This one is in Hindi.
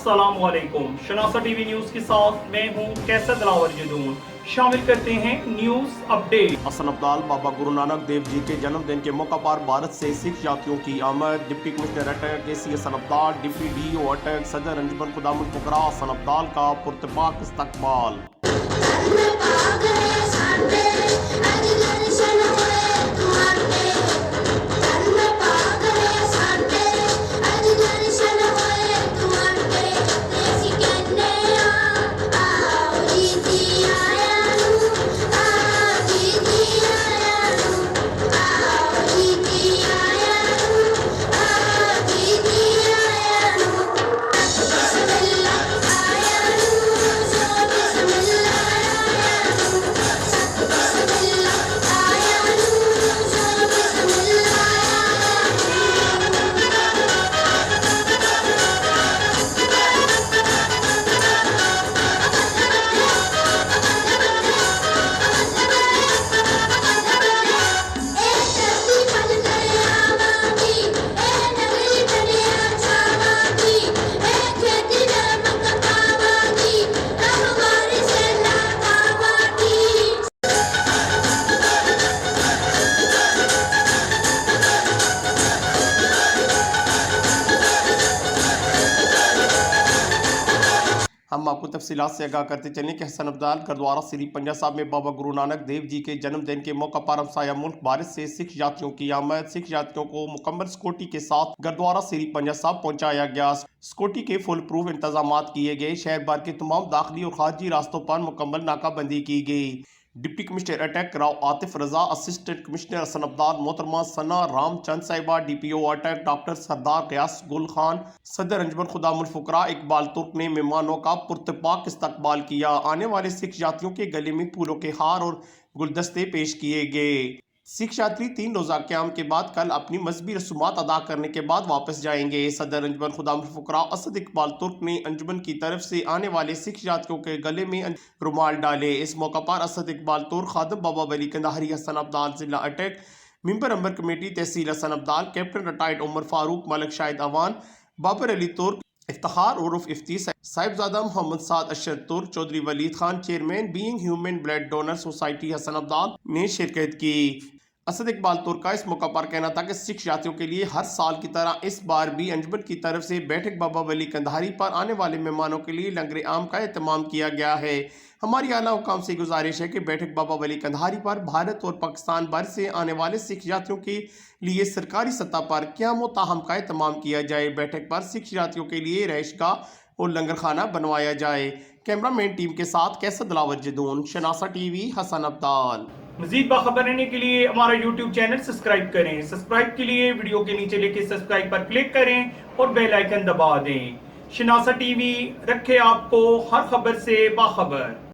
अस्सलाम वालेकुम। शनासा टीवी न्यूज के साथ मैं हूं कैसर दिलावर जदून। शामिल करते हैं न्यूज अपडेट। हसन अब्दाल बाबा गुरु नानक देव जी के जन्मदिन के मौका पर भारत से सिख यात्रियों की आमद। Deputy commissioner Attock AC Hasan Abdal, deputy DO Attock, सदर अंजुमन खुदामुल फुकरा हसन अब्दाल का पुरतपाक इस्तकबाल। हम आपको तफसीलात से आगाह करते चलें कि हसन अब्दाल गुरुद्वारा श्री पंजा साहब में बाबा गुरु नानक देव जी के जन्मदिन के मौका पर हमसाया मुल्क भारत से सिख यात्रियों की आमद। सिख यात्रियों को मुकम्मल सिक्योरिटी के साथ गुरुद्वारा श्री पंजा साहब पहुंचाया गया। सिक्योरिटी के फुल प्रूफ इंतजाम किए गए। शहर भर के तमाम दाखिली और खारजी रास्तों पर मुकम्मल नाकाबंदी की गई। डिप्टी कमिश्नर अटक राव आतिफ रजा, असिस्टेंट कमिश्नर हसन अब्दाल, मोहतरमा सना रामचंद साहिबा, DPO अटक डॉक्टर सरदार कयास गुल खान, सदर अंजुमन खुदामुल फुकरा इकबाल तुर्क ने मेहमानों का पुरतपाक इस्तकबाल किया। आने वाले सिख यात्रियों के गले में फूलों के हार और गुलदस्ते पेश किए गए। सिख यात्री 3 रोजा क्याम के बाद कल अपनी मजहबी रसूमात अदा करने के बाद वापस जाएंगे। सदर अंजुमन खुदामुल फुकरा असद इकबाल तुर्क ने अंजुमन की तरफ से आने वाले सिख यात्रियों के गले में रुमाल डाले। इस मौका पर असद इकबाल तुर्क, खादम बाबा वली कंधारी हसन अब्दाल जिला Attock, member Amar committee tehsil Hasan Abdal, captain retired Umar Farooq, Malak Shahid Awan, Babar Ali Turk, Iftikhar उर्फ Ifti, Sahibzada Mohammad Saad Ashar Turk, Chaudhry Waleed Khan, chairman being human blood donor society Hasan Abdal ने शिरकत की। असद इकबाल तुर्क का इस मौका पर कहना था कि सिख यात्रियों के लिए हर साल की तरह इस बार भी अंजुमन की तरफ से बैठक बाबा वली कंधारी पर आने वाले मेहमानों के लिए लंगर आम का एहतमाम किया गया है। हमारी आला हुकाम से गुजारिश है कि बैठक बाबा वली कंधारी पर भारत और पाकिस्तान भर से आने वाले सिख यात्रियों के लिए सरकारी सतह पर क़याम व ताहम का एहतमाम किया जाए। बैठक पर सिख यात्रियों के लिए रहायशगाह और लंगर खाना बनवाया जाए। कैमरामैन टीम के साथ कैसर दिलावर जदून, शनासा TV, हसन अब्दाल। मजीद बाखबर रहने के लिए हमारा YouTube चैनल सब्सक्राइब करें। सब्सक्राइब के लिए वीडियो के नीचे लिखे सब्सक्राइब पर क्लिक करें और बेल आइकन दबा दें। शनासा TV रखे आपको हर खबर से बाखबर।